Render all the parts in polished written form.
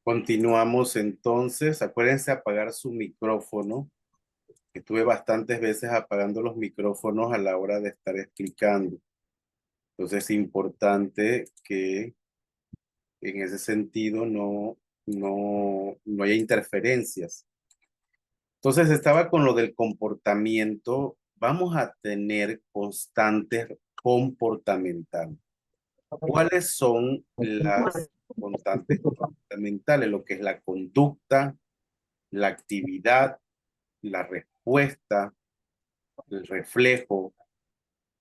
Continuamos entonces. Acuérdense apagar su micrófono. Estuve bastantes veces apagando los micrófonos a la hora de estar explicando. Entonces es importante que en ese sentido no haya interferencias. Entonces estaba con lo del comportamiento. Vamos a tener constantes comportamentales. ¿Cuáles son las constantes comportamentales? Lo que es la conducta, la actividad, la respuesta, el reflejo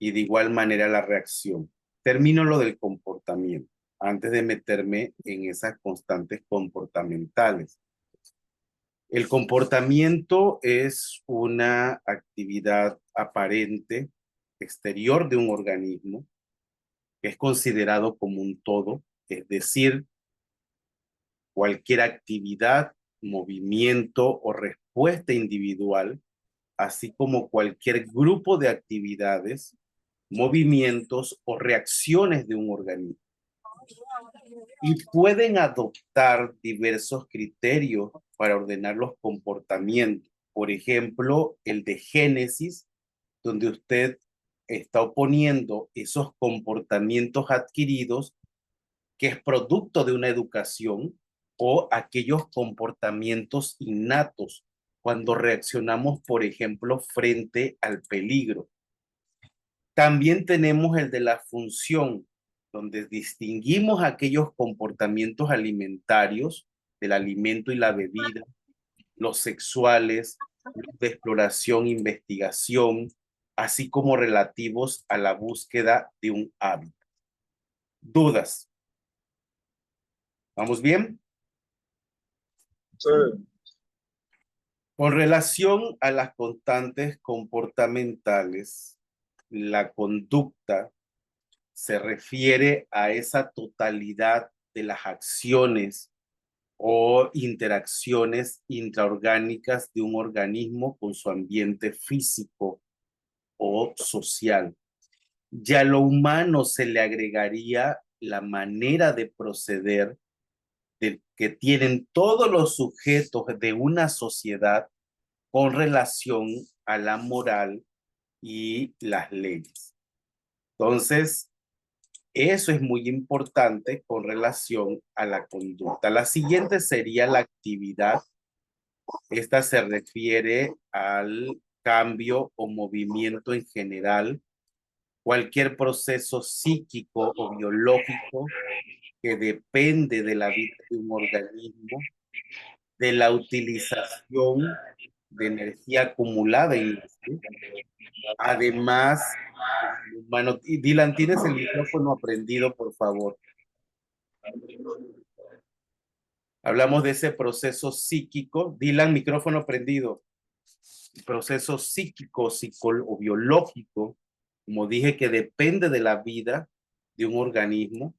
y de igual manera la reacción. Termino lo del comportamiento antes de meterme en esas constantes comportamentales. El comportamiento es una actividad aparente exterior de un organismo que es considerado como un todo, es decir, cualquier actividad, movimiento o respuesta individual, así como cualquier grupo de actividades, movimientos o reacciones de un organismo. Y pueden adoptar diversos criterios para ordenar los comportamientos. Por ejemplo, el de génesis, donde usted está oponiendo esos comportamientos adquiridos que es producto de una educación o aquellos comportamientos innatos cuando reaccionamos, por ejemplo, frente al peligro. También tenemos el de la función, donde distinguimos aquellos comportamientos alimentarios del alimento y la bebida, los sexuales, los de exploración, investigación, así como relativos a la búsqueda de un hábito. ¿Dudas? ¿Vamos bien? Sí, Con relación a las constantes comportamentales, la conducta se refiere a esa totalidad de las acciones o interacciones intraorgánicas de un organismo con su ambiente físico o social. Ya a lo humano se le agregaría la manera de proceder que tienen todos los sujetos de una sociedad con relación a la moral y las leyes. Entonces, eso es muy importante con relación a la conducta. La siguiente sería la actividad. Esta se refiere al cambio o movimiento en general, cualquier proceso psíquico o biológico que depende de la vida de un organismo, de la utilización de energía acumulada en este. Además, bueno, Dylan, ¿tienes el micrófono prendido, por favor? Hablamos de ese proceso psíquico. Dylan, micrófono prendido. Proceso psíquico, o biológico, como dije, que depende de la vida de un organismo,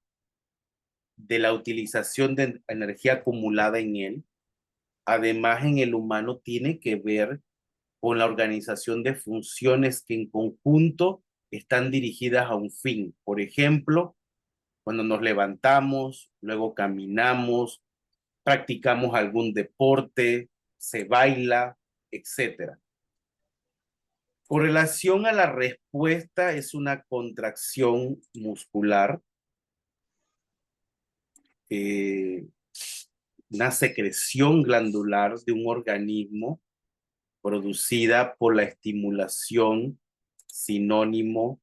de la utilización de energía acumulada en él. Además, en el humano tiene que ver con la organización de funciones que en conjunto están dirigidas a un fin. Por ejemplo, cuando nos levantamos, luego caminamos, practicamos algún deporte, se baila, etcétera. Con relación a la respuesta, es una contracción muscular, eh, una secreción glandular de un organismo producida por la estimulación, sinónimo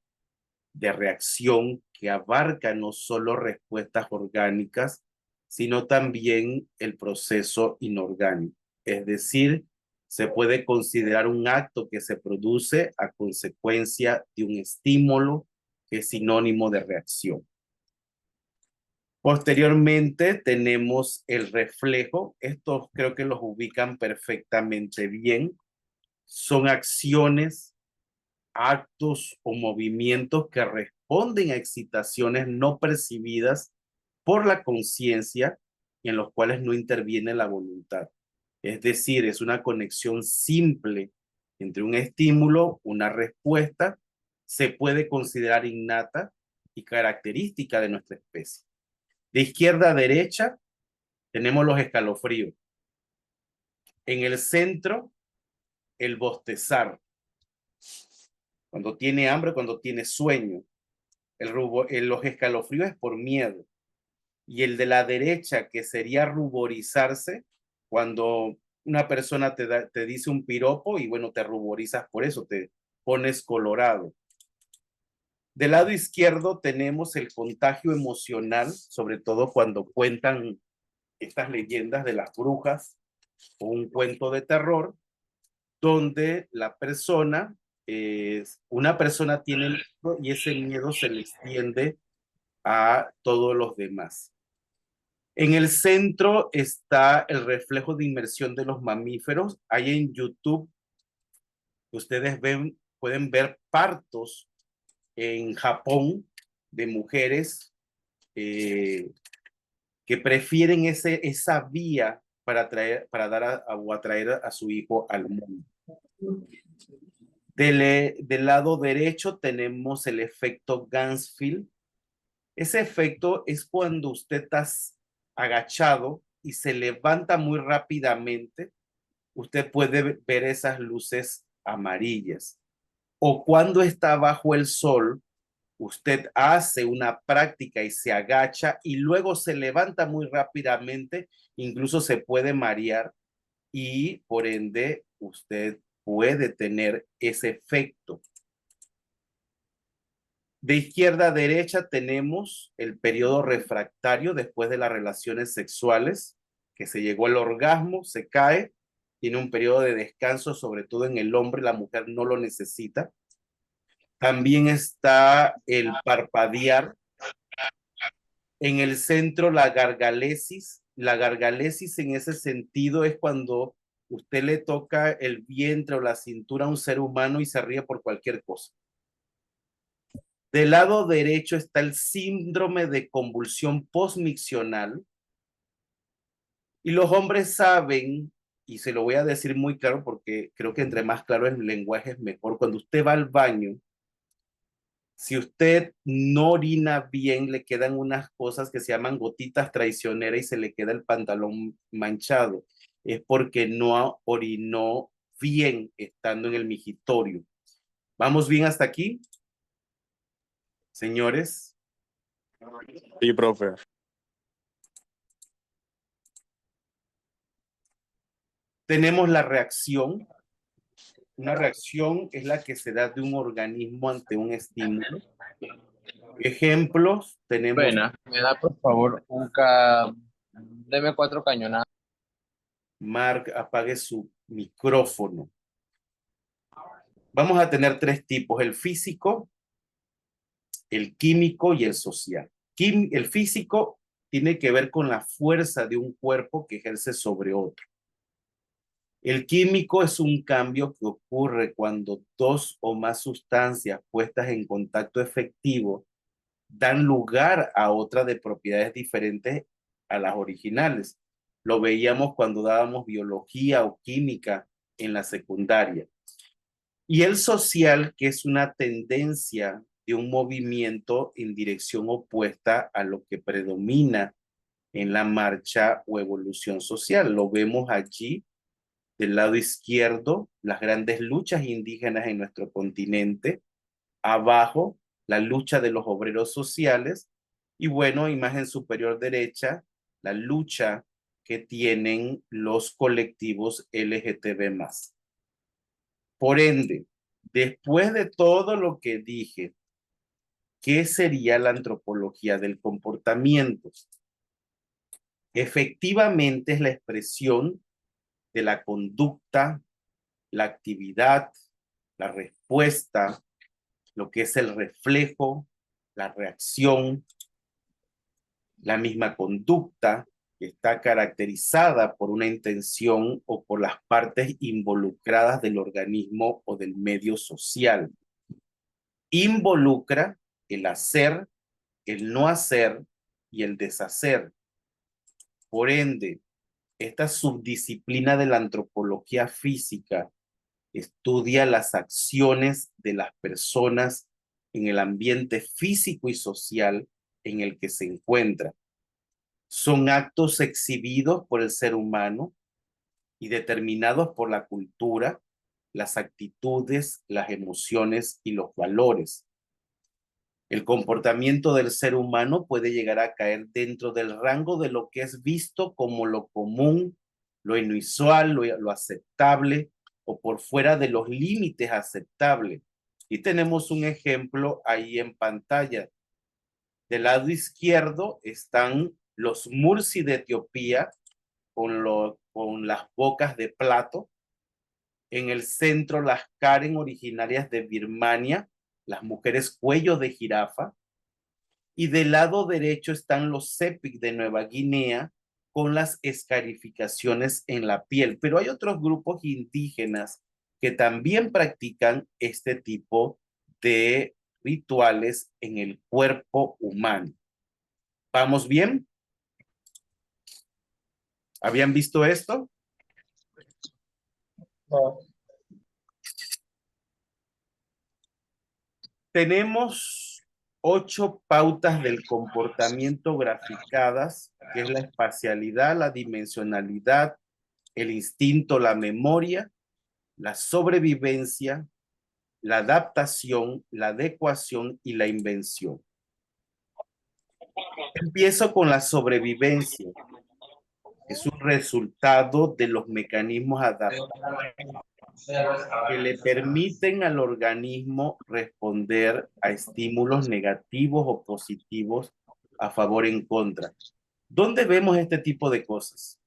de reacción que abarca no solo respuestas orgánicas, sino también el proceso inorgánico. Es decir, se puede considerar un acto que se produce a consecuencia de un estímulo que es sinónimo de reacción. Posteriormente tenemos el reflejo. Estos creo que los ubican perfectamente bien. Son acciones, actos o movimientos que responden a excitaciones no percibidas por la conciencia y en los cuales no interviene la voluntad. Es decir, es una conexión simple entre un estímulo, una respuesta, se puede considerar innata y característica de nuestra especie. De izquierda a derecha, tenemos los escalofríos. En el centro, el bostezar. Cuando tiene hambre, cuando tiene sueño. Los escalofríos es por miedo. Y el de la derecha, que sería ruborizarse, cuando una persona te dice un piropo y bueno, te ruborizas por eso, te pones colorado. Del lado izquierdo tenemos el contagio emocional, sobre todo cuando cuentan estas leyendas de las brujas o un cuento de terror, donde una persona tiene miedo y ese miedo se le extiende a todos los demás. En el centro está el reflejo de inmersión de los mamíferos. Ahí en YouTube ustedes pueden ver partos en Japón de mujeres que prefieren esa vía para dar o atraer a su hijo al mundo. Del lado derecho tenemos el efecto Gansfield. Ese efecto es cuando usted está agachado y se levanta muy rápidamente. Usted puede ver esas luces amarillas. O cuando está bajo el sol, usted hace una práctica y se agacha y luego se levanta muy rápidamente, incluso se puede marear y por ende usted puede tener ese efecto. De izquierda a derecha tenemos el periodo refractario después de las relaciones sexuales, que se llegó al orgasmo, se cae, tiene un periodo de descanso, sobre todo en el hombre, la mujer no lo necesita. También está el parpadear. En el centro, la gargalesis. La gargalesis en ese sentido es cuando usted le toca el vientre o la cintura a un ser humano y se ríe por cualquier cosa. Del lado derecho está el síndrome de convulsión postmiccional. Y los hombres saben, y se lo voy a decir muy claro porque creo que entre más claro el lenguaje es mejor. Cuando usted va al baño, si usted no orina bien, le quedan unas cosas que se llaman gotitas traicioneras y se le queda el pantalón manchado. Es porque no orinó bien estando en el migitorio. ¿Vamos bien hasta aquí? Señores. Sí, profe. Tenemos la reacción. Una reacción es la que se da de un organismo ante un estímulo. Ejemplos, tenemos... Buena, me da por favor deme 4 cañonadas. Mark, apague su micrófono. Vamos a tener 3 tipos, el físico, el químico y el social. El físico tiene que ver con la fuerza de un cuerpo que ejerce sobre otro. El químico es un cambio que ocurre cuando 2 o más sustancias puestas en contacto efectivo dan lugar a otra de propiedades diferentes a las originales. Lo veíamos cuando dábamos biología o química en la secundaria. Y el social, que es una tendencia de un movimiento en dirección opuesta a lo que predomina en la marcha o evolución social. Lo vemos allí del lado izquierdo, las grandes luchas indígenas en nuestro continente, abajo, la lucha de los obreros sociales, y bueno, imagen superior derecha, la lucha que tienen los colectivos LGTB+. Por ende, después de todo lo que dije, ¿qué sería la antropología del comportamiento? Efectivamente es la expresión de la conducta, la actividad, la respuesta, lo que es el reflejo, la reacción, la misma conducta que está caracterizada por una intención o por las partes involucradas del organismo o del medio social. Involucra el hacer, el no hacer y el deshacer. Por ende, esta subdisciplina de la antropología física estudia las acciones de las personas en el ambiente físico y social en el que se encuentra. Son actos exhibidos por el ser humano y determinados por la cultura, las actitudes, las emociones y los valores. El comportamiento del ser humano puede llegar a caer dentro del rango de lo que es visto como lo común, lo inusual, lo aceptable o por fuera de los límites aceptables. Y tenemos un ejemplo ahí en pantalla. Del lado izquierdo están los Mursi de Etiopía con las bocas de plato. En el centro, las Karen originarias de Birmania, las mujeres cuello de jirafa. Y del lado derecho están los Sepik de Nueva Guinea con las escarificaciones en la piel. Pero hay otros grupos indígenas que también practican este tipo de rituales en el cuerpo humano. ¿Vamos bien? ¿Habían visto esto? No. Tenemos 8 pautas del comportamiento graficadas, que es la espacialidad, la dimensionalidad, el instinto, la memoria, la sobrevivencia, la adaptación, la adecuación y la invención. Empiezo con la sobrevivencia. Es un resultado de los mecanismos adaptativos que le permiten al organismo responder a estímulos negativos o positivos, a favor o en contra. ¿Dónde vemos este tipo de cosas?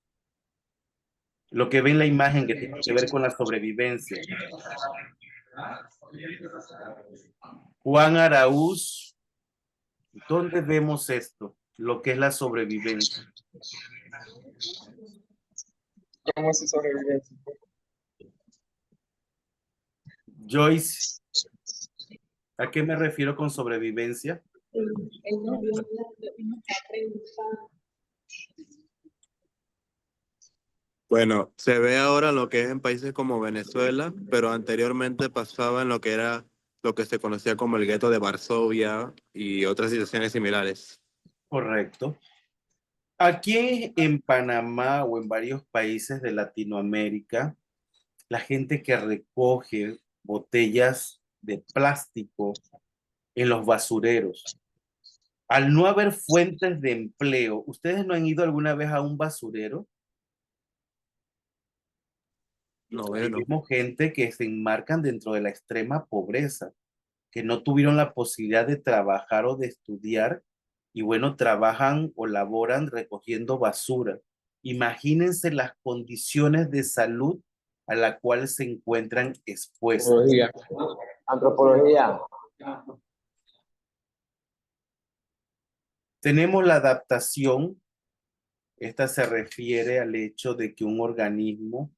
Lo que ve en la imagen que tiene que ver con la sobrevivencia. Juan Araúz, ¿dónde vemos esto? Lo que es la sobrevivencia. ¿Cómo se sobrevive? Joyce, ¿a qué me refiero con sobrevivencia? Bueno, se ve ahora lo que es en países como Venezuela, pero anteriormente pasaba en lo que era lo que se conocía como el gueto de Varsovia y otras situaciones similares. Correcto. Aquí en Panamá o en varios países de Latinoamérica, la gente que recoge botellas de plástico en los basureros, al no haber fuentes de empleo, ¿ustedes no han ido alguna vez a un basurero? No, Y bueno. vemos gente que se enmarcan dentro de la extrema pobreza, que no tuvieron la posibilidad de trabajar o de estudiar y bueno, trabajan o laboran recogiendo basura. Imagínense las condiciones de salud a la cual se encuentran expuestos. Antropología. Antropología. Tenemos la adaptación. Esta se refiere al hecho de que un organismo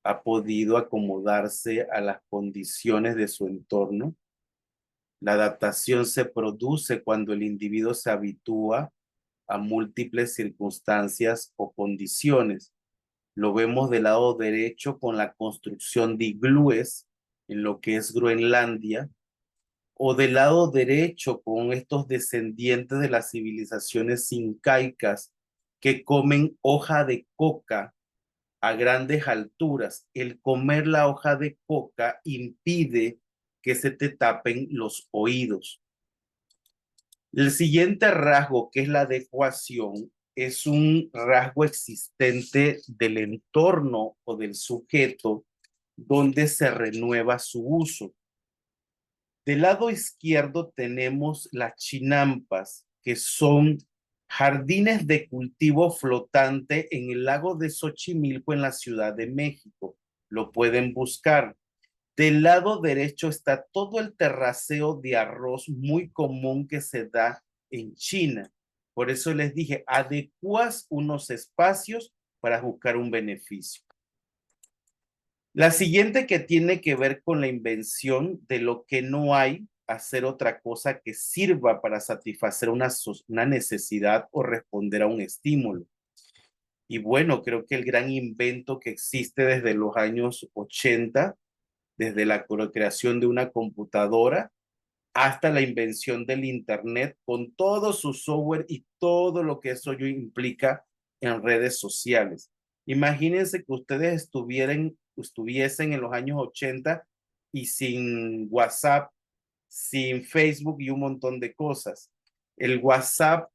ha podido acomodarse a las condiciones de su entorno. La adaptación se produce cuando el individuo se habitúa a múltiples circunstancias o condiciones. Lo vemos del lado derecho con la construcción de iglúes en lo que es Groenlandia, o del lado derecho con estos descendientes de las civilizaciones incaicas que comen hoja de coca a grandes alturas. El comer la hoja de coca impide que se te tapen los oídos. El siguiente rasgo, que es la adecuación, es un rasgo existente del entorno o del sujeto donde se renueva su uso. Del lado izquierdo tenemos las chinampas, que son jardines de cultivo flotante en el lago de Xochimilco en la Ciudad de México. Lo pueden buscar. Del lado derecho está todo el terraceo de arroz muy común que se da en China. Por eso les dije, adecuas unos espacios para buscar un beneficio. La siguiente, que tiene que ver con la invención de lo que no hay, hacer otra cosa que sirva para satisfacer una necesidad o responder a un estímulo. Y bueno, creo que el gran invento que existe desde los años 80, desde la creación de una computadora hasta la invención del Internet con todo su software y todo lo que eso implica en redes sociales. Imagínense que ustedes estuviesen en los años 80 y sin WhatsApp, sin Facebook y un montón de cosas. El WhatsApp,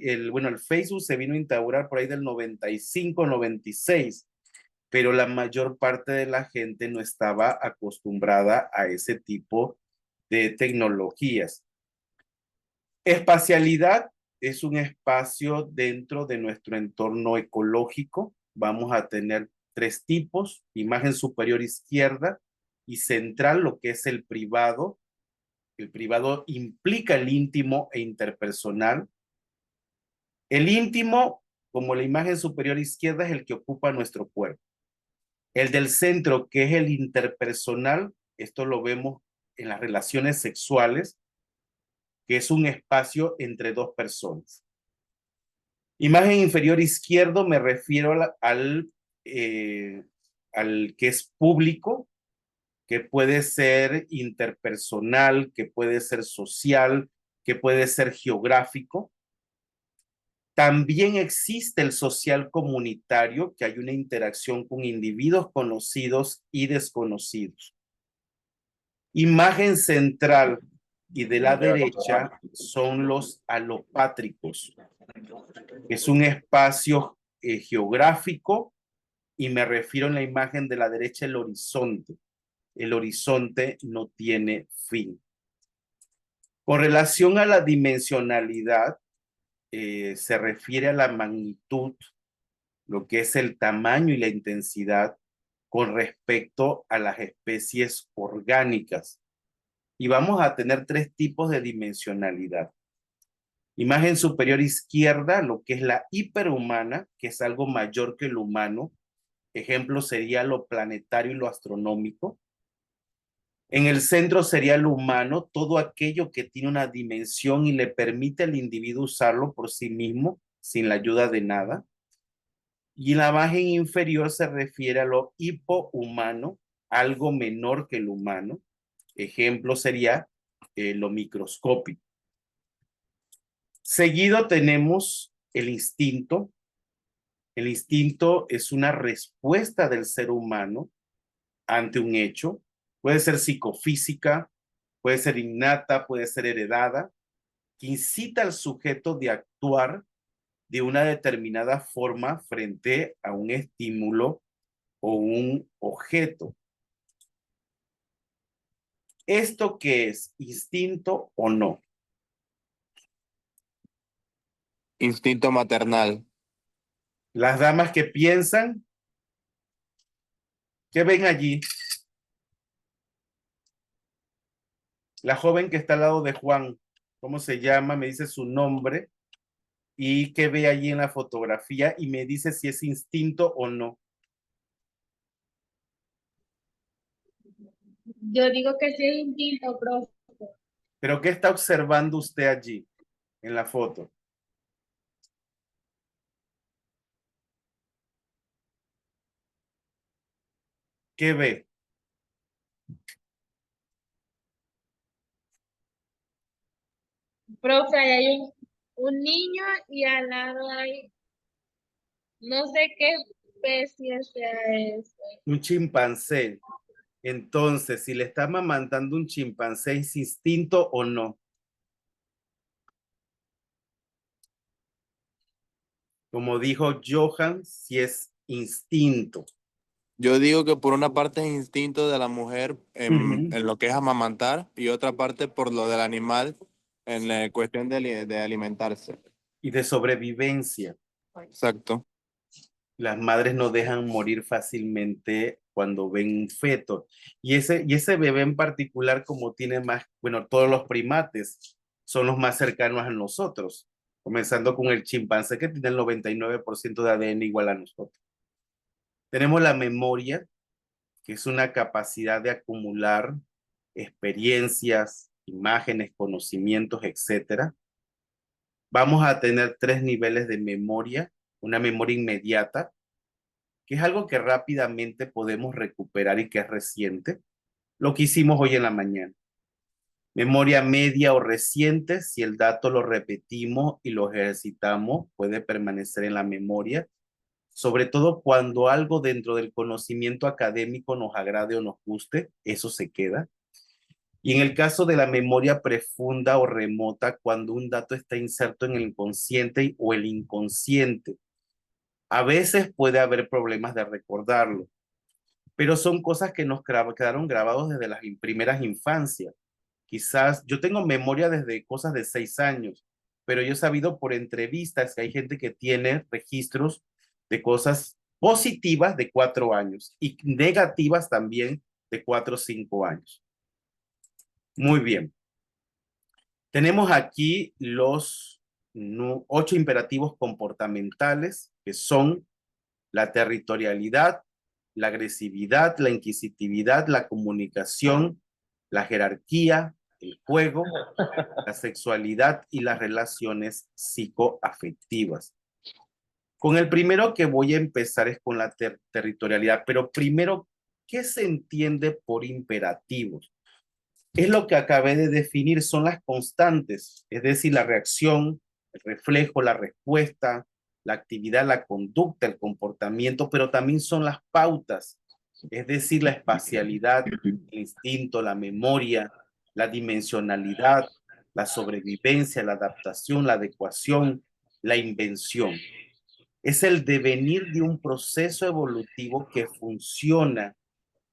el Facebook se vino a instaurar por ahí del 95, 96, pero la mayor parte de la gente no estaba acostumbrada a ese tipo de tecnologías. Espacialidad es un espacio dentro de nuestro entorno ecológico. Vamos a tener tres tipos: imagen superior izquierda y central, lo que es el privado. El privado implica el íntimo e interpersonal. El íntimo, como la imagen superior izquierda, es el que ocupa nuestro cuerpo. El del centro, que es el interpersonal, esto lo vemos en las relaciones sexuales, que es un espacio entre dos personas. Imagen inferior izquierdo, me refiero al que es público, que puede ser interpersonal, que puede ser social, que puede ser geográfico. También existe el social comunitario, que hay una interacción con individuos conocidos y desconocidos. Imagen central y de la derecha son los alopátricos. Es un espacio geográfico, y me refiero en la imagen de la derecha el horizonte. El horizonte no tiene fin. Con relación a la dimensionalidad, se refiere a la magnitud, lo que es el tamaño y la intensidad con respecto a las especies orgánicas. Y vamos a tener tres tipos de dimensionalidad. Imagen superior izquierda, lo que es la hiperhumana, que es algo mayor que lo humano. Ejemplo sería lo planetario y lo astronómico. En el centro sería lo humano, todo aquello que tiene una dimensión y le permite al individuo usarlo por sí mismo, sin la ayuda de nada. Y la imagen inferior se refiere a lo hipohumano, algo menor que lo humano. Ejemplo sería lo microscópico. Seguido tenemos el instinto. El instinto es una respuesta del ser humano ante un hecho. Puede ser psicofísica, puede ser innata, puede ser heredada, que incita al sujeto de actuar de una determinada forma frente a un estímulo o un objeto. ¿Esto qué es? ¿Instinto o no? Instinto maternal. Las damas que piensan, ¿qué ven allí? La joven que está al lado de Juan, ¿cómo se llama? Me dice su nombre y qué ve allí en la fotografía y me dice si es instinto o no. Yo digo que sí es instinto, profe. ¿Pero qué está observando usted allí en la foto? ¿Qué ve? Profe, ahí hay un niño y al lado hay, no sé qué especie sea eso. Un chimpancé. Entonces, si le está amamantando un chimpancé, ¿es instinto o no? Como dijo Johan, si es instinto. Yo digo que por una parte es instinto de la mujer Ujú. en lo que es amamantar y otra parte por lo del animal en la cuestión de alimentarse. Y de sobrevivencia. Exacto. Las madres no dejan morir fácilmente cuando ven un feto. Y ese bebé en particular, como tiene más, bueno, todos los primates son los más cercanos a nosotros, comenzando con el chimpancé que tiene el 99% de ADN igual a nosotros. Tenemos la memoria, que es una capacidad de acumular experiencias, imágenes, conocimientos, etcétera. Vamos a tener tres niveles de memoria: una memoria inmediata, que es algo que rápidamente podemos recuperar y que es reciente, lo que hicimos hoy en la mañana. Memoria media o reciente, si el dato lo repetimos y lo ejercitamos, puede permanecer en la memoria, sobre todo cuando algo dentro del conocimiento académico nos agrade o nos guste, eso se queda. Y en el caso de la memoria profunda o remota, cuando un dato está inserto en el inconsciente o el inconsciente, a veces puede haber problemas de recordarlo, pero son cosas que nos quedaron grabados desde las primeras infancias. Quizás yo tengo memoria desde cosas de 6 años, pero yo he sabido por entrevistas que hay gente que tiene registros de cosas positivas de 4 años y negativas también de 4 o 5 años. Muy bien. Tenemos aquí los 8 imperativos comportamentales, que son la territorialidad, la agresividad, la inquisitividad, la comunicación, la jerarquía, el juego, la sexualidad y las relaciones psicoafectivas. Con el primero que voy a empezar es con la territorialidad, pero primero, ¿qué se entiende por imperativos? Es lo que acabé de definir, son las constantes, es decir, la reacción, el reflejo, la respuesta, la actividad, la conducta, el comportamiento, pero también son las pautas, es decir, la espacialidad, el instinto, la memoria, la dimensionalidad, la sobrevivencia, la adaptación, la adecuación, la invención. Es el devenir de un proceso evolutivo que funciona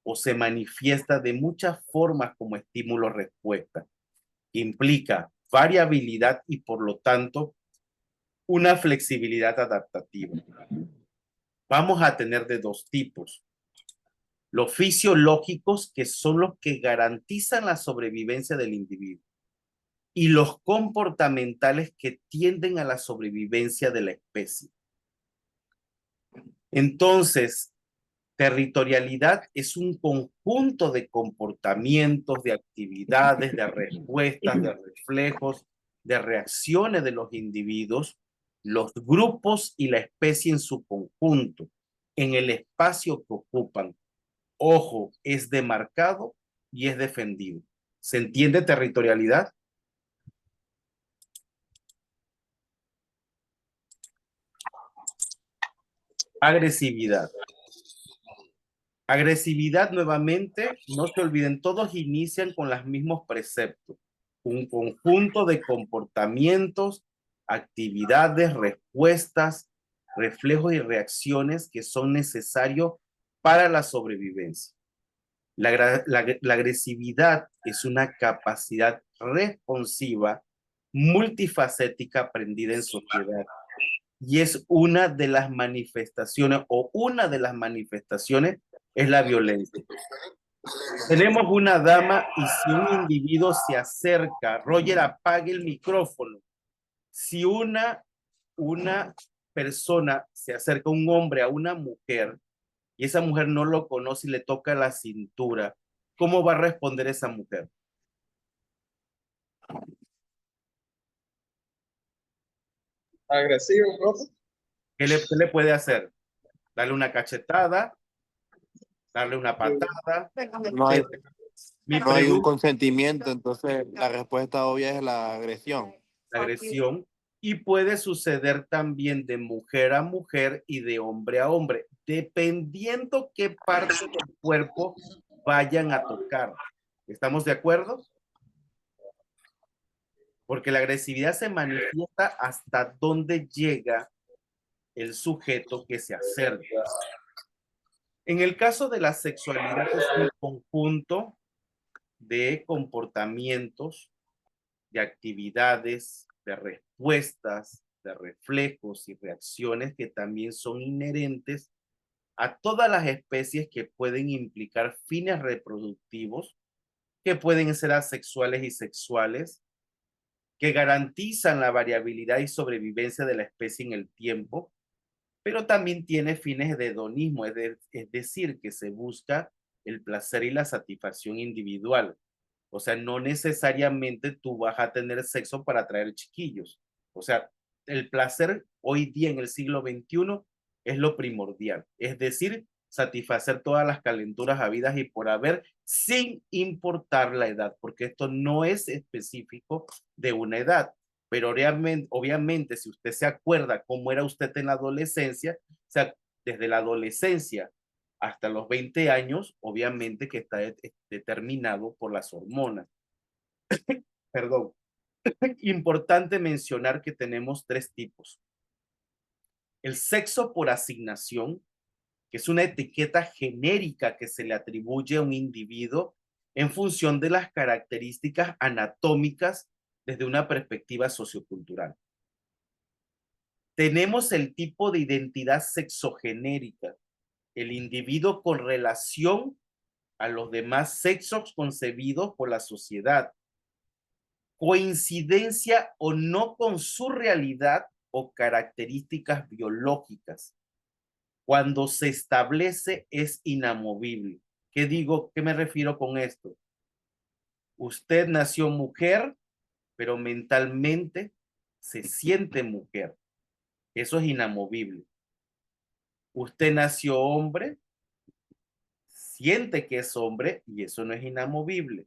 o se manifiesta de muchas formas como estímulo-respuesta. Implica variabilidad y por lo tanto una flexibilidad adaptativa. Vamos a tener de dos tipos. Los fisiológicos, que son los que garantizan la sobrevivencia del individuo, y los comportamentales, que tienden a la sobrevivencia de la especie. Entonces, territorialidad es un conjunto de comportamientos, de actividades, de respuestas, de reflejos, de reacciones de los individuos, los grupos y la especie en su conjunto, en el espacio que ocupan. Ojo, es demarcado y es defendido. ¿Se entiende territorialidad? Agresividad. Agresividad, nuevamente, no se olviden, todos inician con los mismos preceptos. Un conjunto de comportamientos, actividades, respuestas, reflejos y reacciones que son necesarios para la sobrevivencia. La agresividad es una capacidad responsiva, multifacética aprendida en sociedad. Y es una de las manifestaciones, o una de las manifestaciones es la violencia. Tenemos una dama y si un individuo se acerca, Roger, apague el micrófono. Si una persona se acerca, un hombre a una mujer, y esa mujer no lo conoce y le toca la cintura, ¿cómo va a responder esa mujer? Agresivo, profe. ¿Qué le puede hacer? ¿Darle una cachetada? ¿Darle una patada? No hay, Mi no hay un pregunta, consentimiento, entonces la respuesta obvia es la agresión. la agresión, y puede suceder también de mujer a mujer y de hombre a hombre, dependiendo qué parte del cuerpo vayan a tocar. ¿Estamos de acuerdo? Porque la agresividad se manifiesta hasta dónde llega el sujeto que se acerca. En el caso de la sexualidad es un conjunto de comportamientos, de actividades, de respuestas, de reflejos y reacciones que también son inherentes a todas las especies que pueden implicar fines reproductivos, que pueden ser asexuales y sexuales, que garantizan la variabilidad y sobrevivencia de la especie en el tiempo, pero también tiene fines de hedonismo, es decir, que se busca el placer y la satisfacción individual. O sea, no necesariamente tú vas a tener sexo para atraer chiquillos. O sea, el placer hoy día en el siglo XXI es lo primordial. Es decir, satisfacer todas las calenturas habidas y por haber, sin importar la edad, porque esto no es específico de una edad. Pero obviamente, si usted se acuerda cómo era usted en la adolescencia, o sea, desde la adolescencia hasta los 20 años, obviamente que está determinado por las hormonas. Perdón. Importante mencionar que tenemos tres tipos. El sexo por asignación, que es una etiqueta genérica que se le atribuye a un individuo en función de las características anatómicas desde una perspectiva sociocultural. Tenemos el tipo de identidad sexogenérica, el individuo con relación a los demás sexos concebidos por la sociedad, coincidencia o no con su realidad o características biológicas. Cuando se establece es inamovible. ¿Qué digo? ¿Qué me refiero con esto? Usted nació mujer, pero mentalmente se siente mujer. Eso es inamovible. Usted nació hombre, siente que es hombre y eso no es inamovible.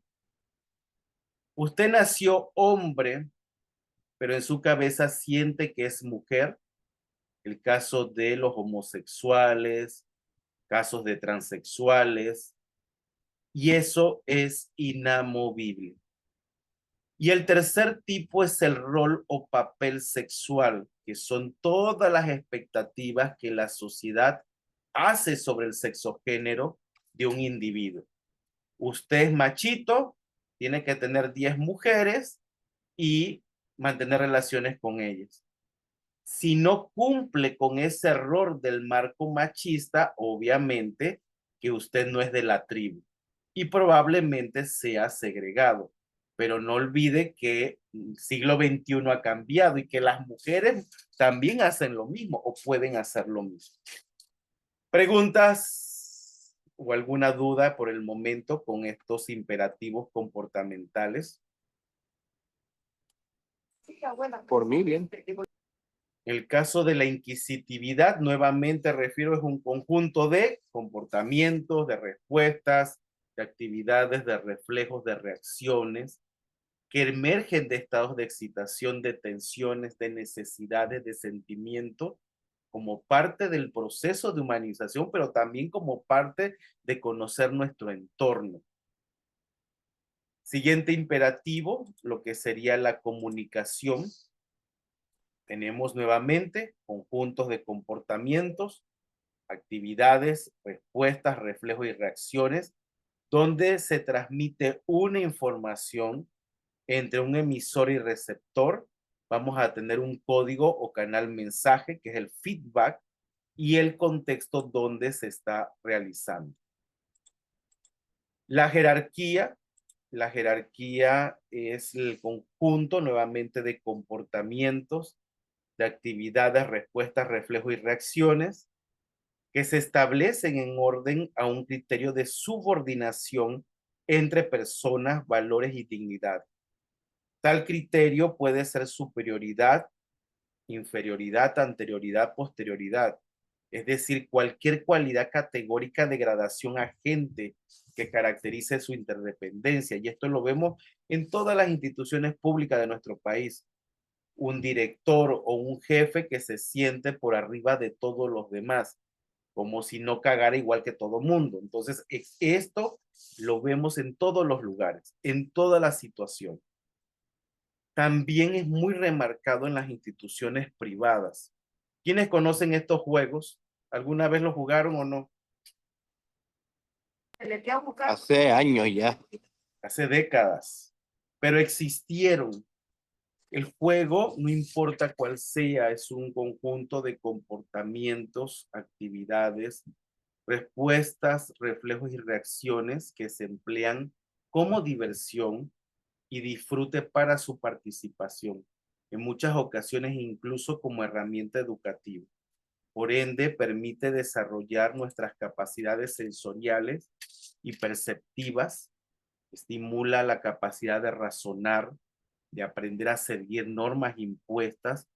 Usted nació hombre, pero en su cabeza siente que es mujer. El caso de los homosexuales, casos de transexuales, y eso es inamovible. Y el tercer tipo es el rol o papel sexual, que son todas las expectativas que la sociedad hace sobre el sexogénero de un individuo. Usted es machito, tiene que tener 10 mujeres y mantener relaciones con ellas. Si no cumple con ese error del marco machista, obviamente que usted no es de la tribu y probablemente sea segregado. Pero no olvide que el siglo XXI ha cambiado y que las mujeres también hacen lo mismo o pueden hacer lo mismo. ¿Preguntas o alguna duda por el momento con estos imperativos comportamentales? Por mí, bien. El caso de la inquisitividad, nuevamente refiero, es un conjunto de comportamientos, de respuestas, de actividades, de reflejos, de reacciones que emergen de estados de excitación, de tensiones, de necesidades, de sentimiento, como parte del proceso de humanización, pero también como parte de conocer nuestro entorno. Siguiente imperativo, lo que sería la comunicación. Tenemos nuevamente conjuntos de comportamientos, actividades, respuestas, reflejos y reacciones, donde se transmite una información entre un emisor y receptor. Vamos a tener un código o canal mensaje, que es el feedback, y el contexto donde se está realizando. La jerarquía es el conjunto nuevamente de comportamientos, de actividades, respuestas, reflejos y reacciones que se establecen en orden a un criterio de subordinación entre personas, valores y dignidad. Tal criterio puede ser superioridad, inferioridad, anterioridad, posterioridad. Es decir, cualquier cualidad categórica de gradación agente que caracterice su interdependencia. Y esto lo vemos en todas las instituciones públicas de nuestro país. Un director o un jefe que se siente por arriba de todos los demás, como si no cagara igual que todo mundo. Entonces, esto lo vemos en todos los lugares, en todas las situaciones. También es muy remarcado en las instituciones privadas. ¿Quiénes conocen estos juegos? ¿Alguna vez los jugaron o no? Hace años ya. Hace décadas, pero existieron. El juego, no importa cuál sea, es un conjunto de comportamientos, actividades, respuestas, reflejos y reacciones que se emplean como diversión y disfrute para su participación, en muchas ocasiones incluso como herramienta educativa. Por ende, permite desarrollar nuestras capacidades sensoriales y perceptivas, estimula la capacidad de razonar, de aprender a seguir normas impuestas,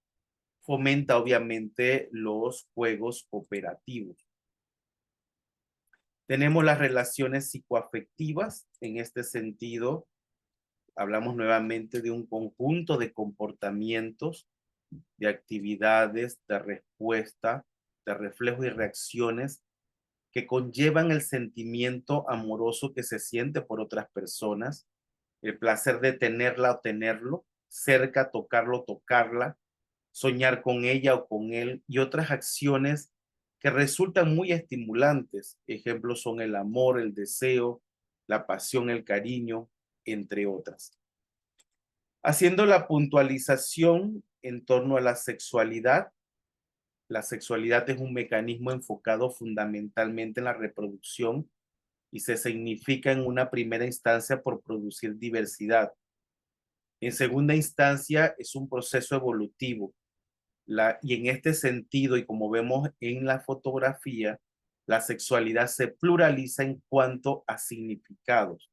fomenta obviamente los juegos cooperativos. Tenemos las relaciones psicoafectivas. En este sentido, hablamos nuevamente de un conjunto de comportamientos, de actividades, de respuesta, de reflejos y reacciones que conllevan el sentimiento amoroso que se siente por otras personas, el placer de tenerla o tenerlo, cerca, tocarlo, tocarla, soñar con ella o con él y otras acciones que resultan muy estimulantes. Ejemplos son el amor, el deseo, la pasión, el cariño, entre otras. Haciendo la puntualización en torno a la sexualidad es un mecanismo enfocado fundamentalmente en la reproducción y se significa en una primera instancia por producir diversidad. En segunda instancia es un proceso evolutivo. Y en este sentido, y como vemos en la fotografía, la sexualidad se pluraliza en cuanto a significados.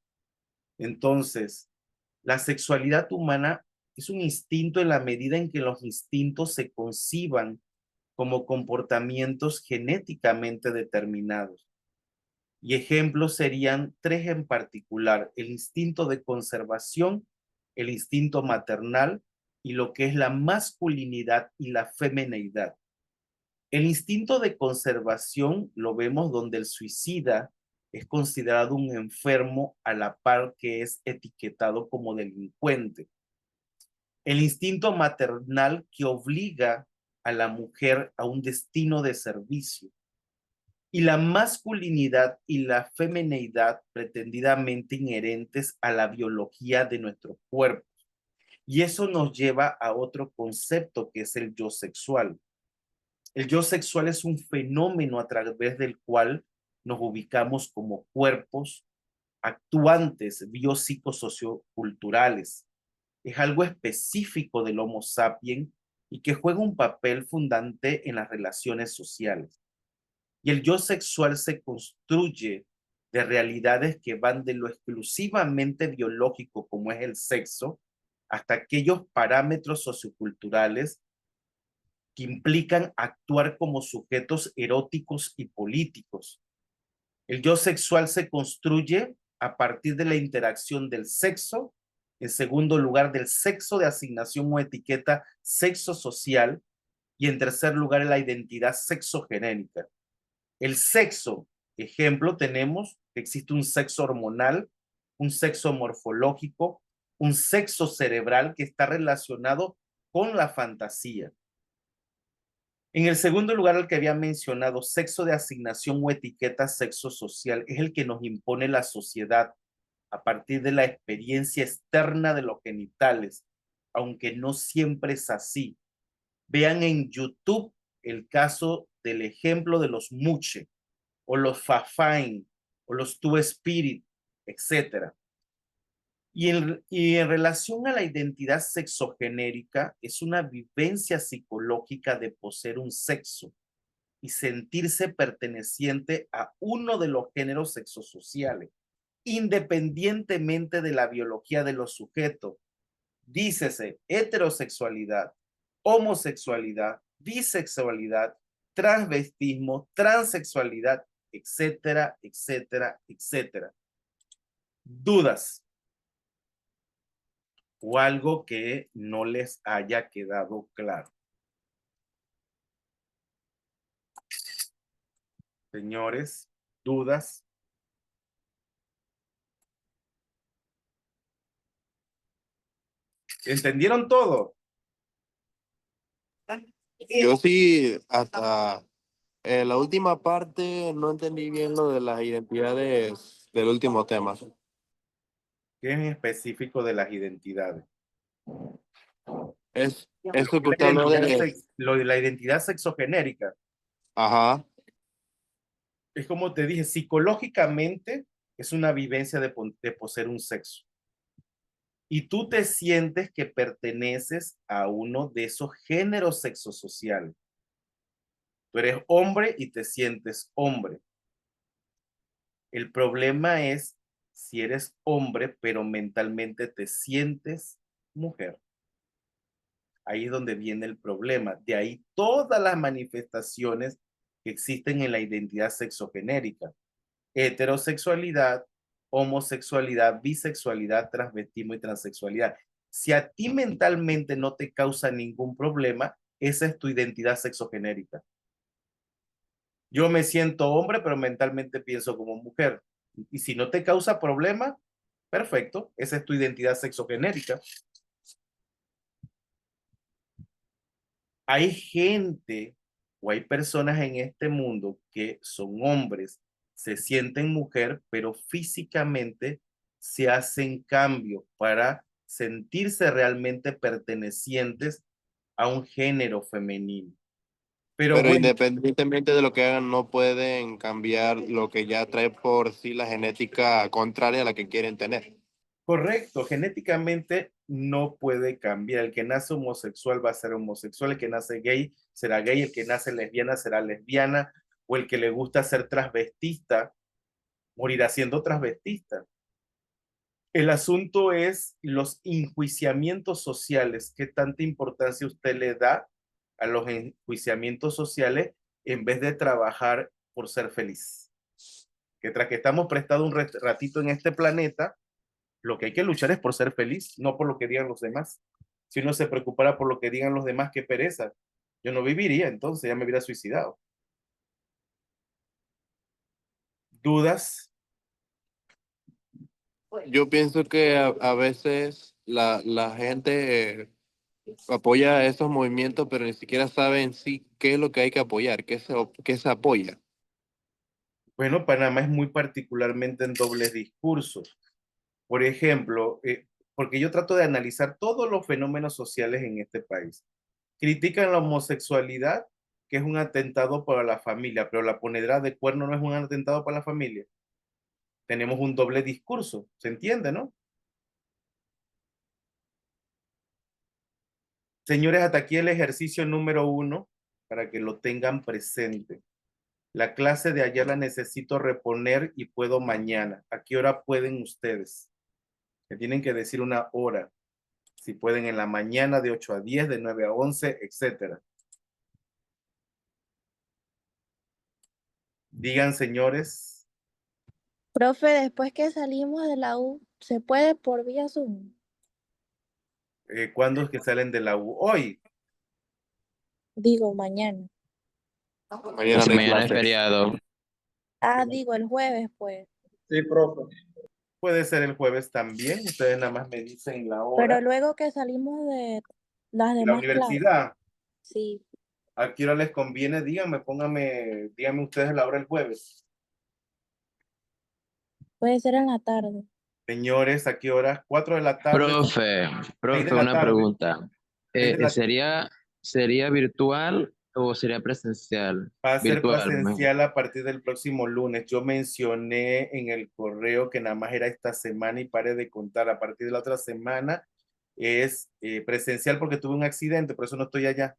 Entonces, la sexualidad humana es un instinto en la medida en que los instintos se conciban como comportamientos genéticamente determinados. Y ejemplos serían tres en particular: el instinto de conservación, el instinto maternal y lo que es la masculinidad y la femineidad. El instinto de conservación lo vemos donde el suicida es considerado un enfermo a la par que es etiquetado como delincuente. El instinto maternal que obliga a la mujer a un destino de servicio. Y la masculinidad y la femineidad pretendidamente inherentes a la biología de nuestro cuerpo. Y eso nos lleva a otro concepto que es el yo sexual. El yo sexual es un fenómeno a través del cual nos ubicamos como cuerpos actuantes biopsicosocioculturales. Es algo específico del Homo sapiens y que juega un papel fundante en las relaciones sociales. Y el yo sexual se construye de realidades que van de lo exclusivamente biológico, como es el sexo, hasta aquellos parámetros socioculturales que implican actuar como sujetos eróticos y políticos. El yo sexual se construye a partir de la interacción del sexo, en segundo lugar del sexo de asignación o etiqueta sexo social, y en tercer lugar la identidad sexogenérica. El sexo, ejemplo, tenemos que existe un sexo hormonal, un sexo morfológico, un sexo cerebral que está relacionado con la fantasía. En el segundo lugar, el que había mencionado, sexo de asignación o etiqueta sexo social, es el que nos impone la sociedad a partir de la experiencia externa de los genitales, aunque no siempre es así. Vean en YouTube el caso del ejemplo de los Muche, o los Fafine, o los Two Spirit, etc. Y en relación a la identidad sexogenérica, es una vivencia psicológica de poseer un sexo y sentirse perteneciente a uno de los géneros sexosociales, independientemente de la biología de los sujetos. Dícese heterosexualidad, homosexualidad, bisexualidad, transvestismo, transexualidad, etcétera, etcétera, etcétera. ¿Dudas o algo que no les haya quedado claro? Señores, ¿dudas? ¿Entendieron todo? Yo sí, hasta la última parte no entendí bien lo de las identidades del último tema. ¿Qué es en específico de las identidades? Es eso que usted habló de... Lo de la identidad sexogenérica. Ajá. Es como te dije, psicológicamente es una vivencia de poseer un sexo. Y tú te sientes que perteneces a uno de esos géneros sexosociales. Tú eres hombre y te sientes hombre. El problema es si eres hombre, pero mentalmente te sientes mujer. Ahí es donde viene el problema. De ahí todas las manifestaciones que existen en la identidad sexogenérica. heterosexualidad, homosexualidad, bisexualidad, transvestismo y transexualidad. Si a ti mentalmente no te causa ningún problema, esa es tu identidad sexogenérica. Yo me siento hombre, pero mentalmente pienso como mujer. Y si no te causa problema, perfecto, esa es tu identidad sexogenérica. Hay gente o hay personas en este mundo que son hombres, se sienten mujer, pero físicamente se hacen cambios para sentirse realmente pertenecientes a un género femenino. Pero Pero bueno, independientemente de lo que hagan, no pueden cambiar lo que ya trae por sí la genética contraria a la que quieren tener. correcto, genéticamente no puede cambiar. El que nace homosexual va a ser homosexual, el que nace gay será gay, el que nace lesbiana será lesbiana, o el que le gusta ser transvestista morirá siendo transvestista. El asunto es los enjuiciamientos sociales, qué tanta importancia usted le da a los enjuiciamientos sociales en vez de trabajar por ser feliz. Que tras que estamos prestados un ratito en este planeta, lo que hay que luchar es por ser feliz, no por lo que digan los demás. Si uno se preocupara por lo que digan los demás, qué pereza. Yo no viviría, entonces ya me hubiera suicidado. ¿Dudas? Yo pienso que a veces la gente apoya esos movimientos, pero ni siquiera sabe en sí qué es lo que hay que apoyar, qué se apoya. Bueno, Panamá es muy particularmente en dobles discursos. Por ejemplo, porque yo trato de analizar todos los fenómenos sociales en este país. Critican la homosexualidad, que es un atentado para la familia, pero la ponedera de cuerno no es un atentado para la familia. Tenemos un doble discurso, ¿se entiende, no? Señores, hasta aquí el ejercicio número 1 para que lo tengan presente. La clase de ayer la necesito reponer y puedo mañana. ¿A qué hora pueden ustedes? Me tienen que decir una hora. Si pueden en la mañana de 8 a 10, de 9 a 11, etcétera. Digan, señores, Profe, después que salimos de la U, ¿se puede por vía Zoom? ¿cuándo es que salen de la U? Hoy. Digo, mañana. Mañana Si no hay mañana es clases. feriado. Ah, digo, el jueves, pues. Sí, profe. Puede ser el jueves también. Ustedes nada más me dicen la Pero hora. luego que salimos de las La demás clases. universidad, Sí, ¿a qué hora les conviene? Díganme, díganme ustedes la hora el jueves. puede ser en la tarde. Señores, ¿a qué hora? 4 de la tarde, Profe, 6 de profe, la una tarde. pregunta. 6 de la ¿Sería virtual o sería presencial? Va a ser Virtual, mejor. presencial a partir del próximo lunes. Yo mencioné en el correo que nada más era esta semana y pare de contar. A partir de la otra semana es presencial porque tuve un accidente, por eso no estoy allá.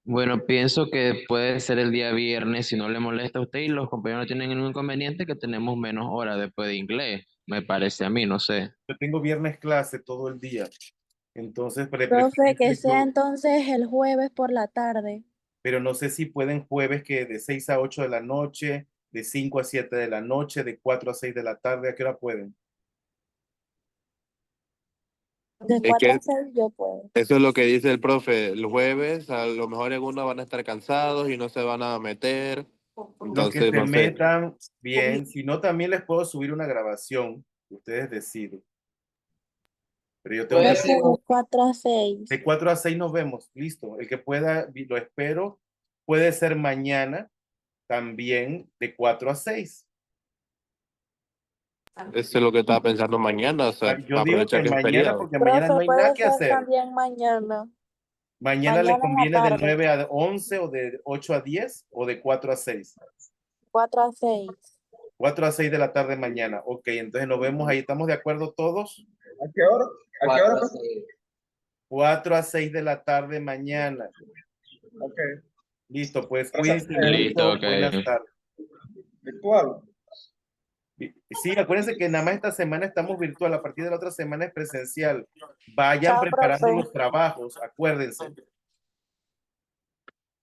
Bueno, pienso que puede ser el día viernes si no le molesta a usted y los compañeros no tienen ningún inconveniente que tenemos menos horas después de inglés. Me parece a mí, no sé. Yo tengo viernes clase todo el día. Entonces, Profe, que sea yo, entonces el jueves por la tarde. pero no sé si pueden jueves que de 6 a 8 de la noche, de 5 a 7 de la noche, de 4 a 6 de la tarde, ¿a qué hora pueden? De Es 4 que a 6 yo puedo. eso es lo que dice el profe. El jueves, a lo mejor algunos van a estar cansados y no se van a meter. Los que Entonces, se no sé. metan, bien, si no, también les puedo subir una grabación, ustedes deciden. Pero yo tengo que Puede hacer, ser de 4 a 6. de 4 a 6 nos vemos, listo. El que pueda, lo espero, puede ser mañana también de 4 a 6. Eso es lo que estaba pensando mañana, o sea, Yo para digo que aprovechar que es mañana, feriado. porque mañana Profe, no hay nada puede que ser hacer. también mañana. Mañana les Mañana en la conviene de tarde. 9 a 11 o de 8 a 10 o de 4 a 6. 4 a 6. 4 a 6 de la tarde mañana. Ok, entonces nos vemos ahí. ¿Estamos de acuerdo todos? ¿A qué hora? ¿A qué hora, profe? 4 a 6 de la tarde mañana. Ok. Listo, pues Entonces, cuídense Listo, mucho. ok. Buenas tardes. virtual. Sí, acuérdense que nada más esta semana estamos virtual. A partir de la otra semana es presencial. Vayan Chao, preparando profe. los trabajos, acuérdense.